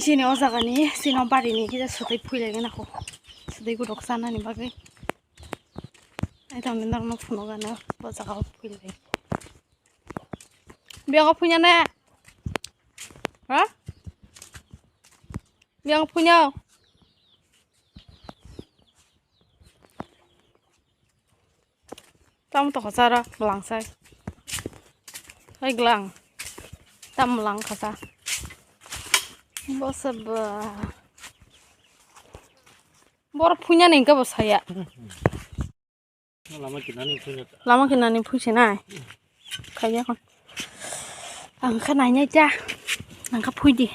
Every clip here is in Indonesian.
sini osakani sini bari ni kita sudah pulang aku sudah gudok sana nih bagai itu minta nak puno kana osak aku pulang biar aku punya nih hah biar aku punya kamu tuh kasar gelang saya hai gelang tam melang kasar bos bor punya nih enggak bos saya lama kena nih punya nih kayaknya kan angka nanya aja angka puji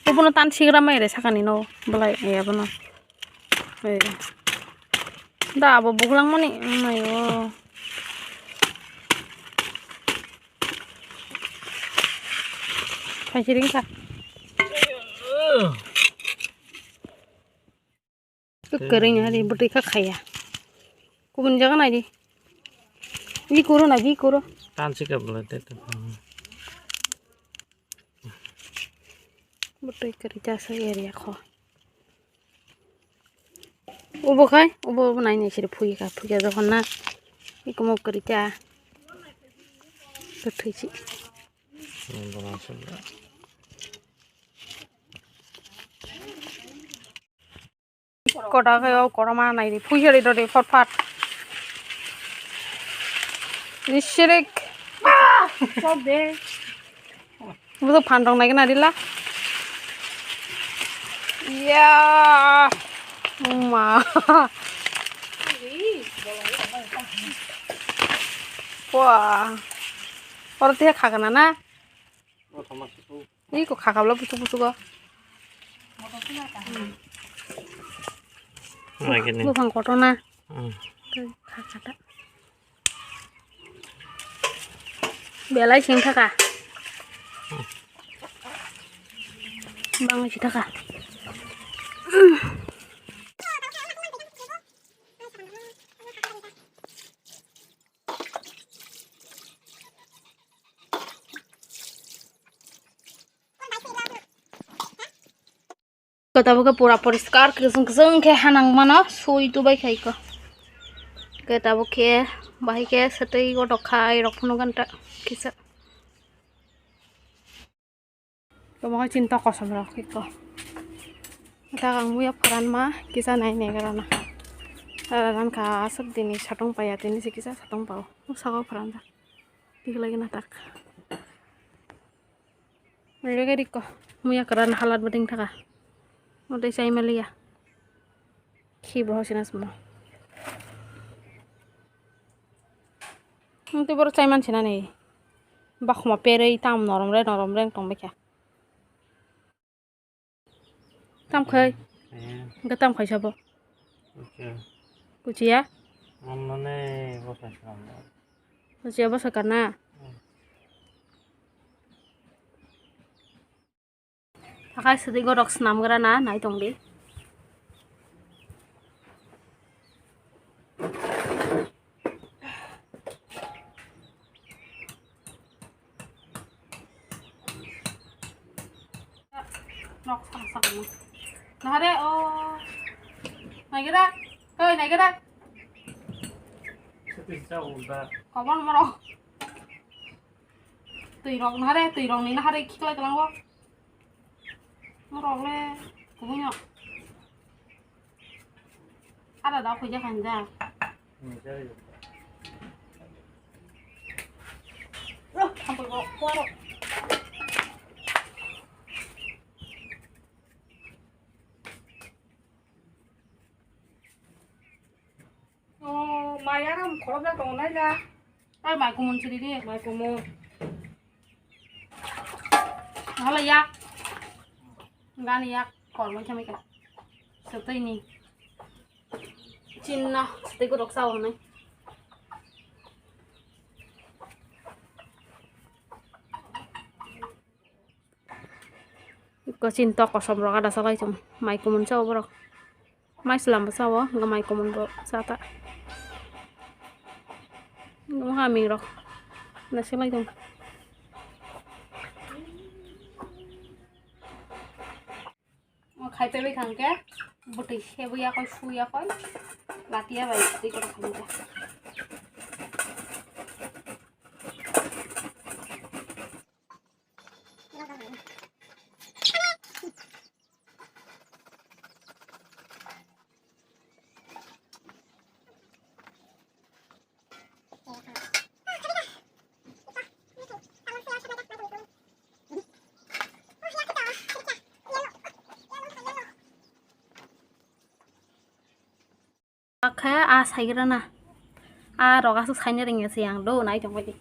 punya tan sigram aja sakani no belai ya benar dah apa bukulang mana ayo Kajiring kah? Keringnya di beri kakak. Kubun jangan aja. Ini kurun lagi kurun. Tansi ke belah itu. Beri kerja saya ya kok. Ubo kai, ubo nanya sih puji kah? Puji ada mana? Iku mau kerja. Betul sih. Kota kayak kota mana ini? Puji itu deh, fat. Ini syirik. Sobe. Betul pandang lagi nadilah. Ya, ma. Wah, orang dia kagak nana. Ini kok kagak belum busuk kok. Lu bang kotona. Kagak ada. Belai sing kakak. Bang masih kakak. Kata buka pura परिष्कार keseng ke hanang mana so itu baik hai ko kata buka baik ke setai ko dokai rok puno ganta kisa kamu cinta kosong rok ko kata kamu ya peran mah kisah naik karena kan kasar dini satong payat ini sih kisah satong pau usaha peran tak tiga lagi natak mereka diko mu ya karena halat beding taka udah saya melihat ki bahas ini semua nanti baru saya mancing nih bak mau pere tam norom reng tong beca tam kai enggak tam kai siapa kuci ya mana bosnya kuci apa sekarang pakai sedikit godok senam karena naik tong di nok sang nah deh oh naik kita naik kita kapan marah tuirong nah deh tuirong ini nah deh kiklah kelang kok marah le punya ada dah kerja kerja sampai kok kuarok Maya kan kalau dah tong aja, ay mai kumun ciri ni, mai kumun, malah yak, enggak nih yak, kalau macam ini, seperti ini, Cina, seperti godok sawah nih, kau cinta kau sobrang ada salah itu, mai kumun sawah bro, mai selam sawah, enggak mai kumun bro, sata. Nggak mau kami rok nasi lagi dong খাইতে বই খানকে বটি সেবইয়া কয় শুইয়া কয় লাতিয়া বাইতে করে খাইতে Kayak saya kira nah, roga sus hanya ringnya siang do naik jong di.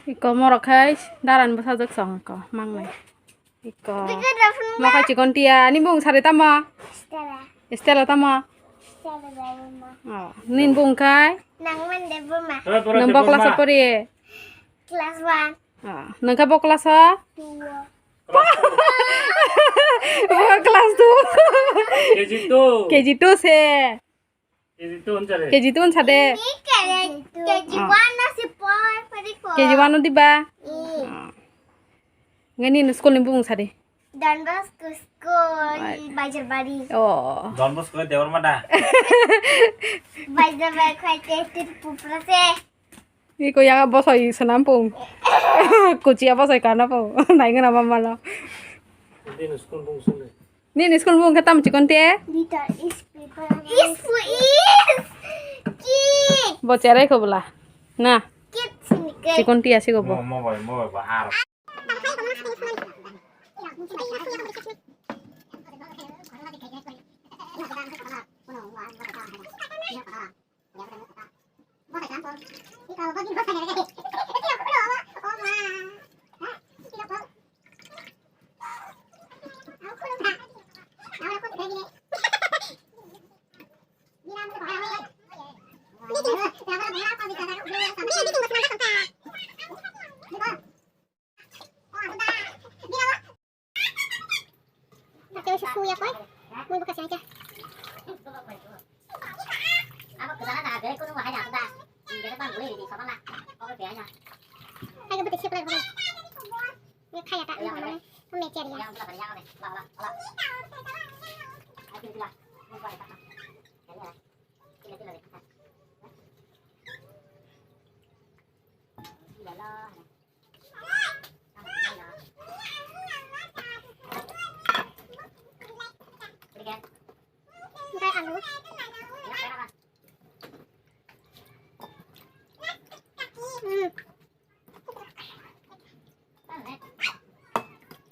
Iko mau rakai daran besar jek song ko mang này iko mau kai cikon tia ni bung sari tama Estela tama nin bung kai nang mende buma nang bok kelas apa dia kelas 1 nang kai bok kelas a 2 kelas tu KG2 KG2 se KG2 uncare KG2 uncade ini kejiwan nasi boy periko KG1 di ba ngani ni school ni bung sari dan bos ke school Bajar Bari oh Don Bosco Dewan Mada Bajar Bari kau testir pupra se iko yang bosoi senampung kucia bosoi karena po naik nama malah Ini school bung sune ni school bung kata cikon tia Little is people is kid bocere ko bola nah kid sini ke cikon tia sih ko bo mau bahar susu ya koi mau bekas aja ayo betul siapa lagi ini kayak tak ini mecer ya Kita anu.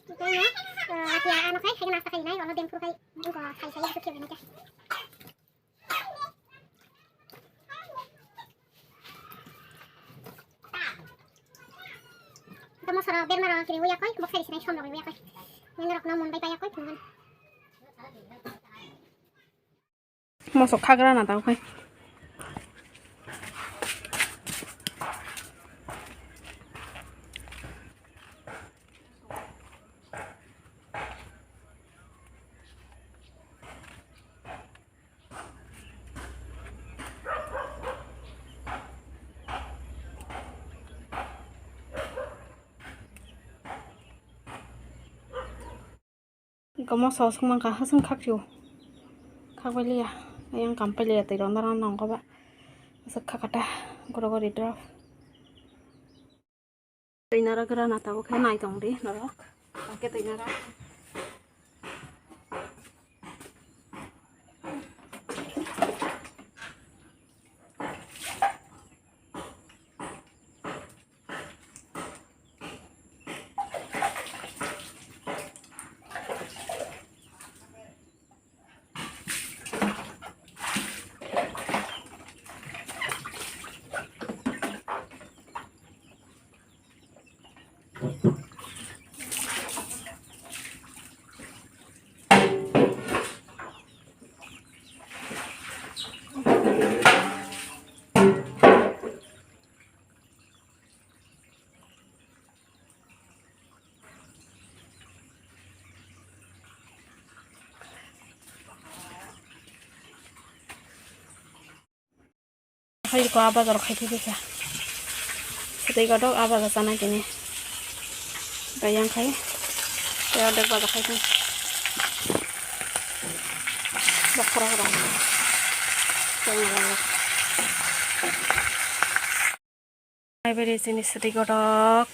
Itu ya. Latihan anak saya nasa kayak naik kalau dia pura kayak buka kayak saya itu kira aja. Kita mau sarap biar marah kiri ya koi, mau saya di sini shom ya koi. Menurut namun baik ya koi dengan. masuk kagra na tau kai Kamu saus kemang kah hasil kakio. Kak beli ya. Yang kampai lihat itu orang nong kau ba. Sekak kata goro-goro drop. Tinara gerana tahu kan naik tong di norok. Pakai tinara. Kali ko apa taruh kayak gitu ya. Ketika dok apa ke sana gini. Bayang kayak. Ya udah pada kayak ini. Dok kurang. Jangan. Beri sini sedikit dok.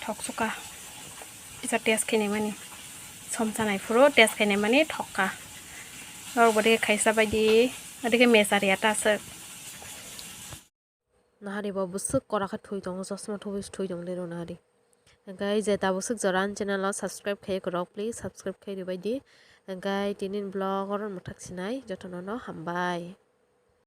Tok suka. Bisa tes kini mani. Somsa naik furu tes kini mani tokka. Lalu beri kaisa bagi. Ada ke mesari atas. Nahari ba busuk koraka thui dong sosma thui dong dero nahari. Engkai jeta busuk joran channel lo subscribe khai korok please subscribe khai dibai di. Engkai tinin blog oron muthak sinai jotono no hambai.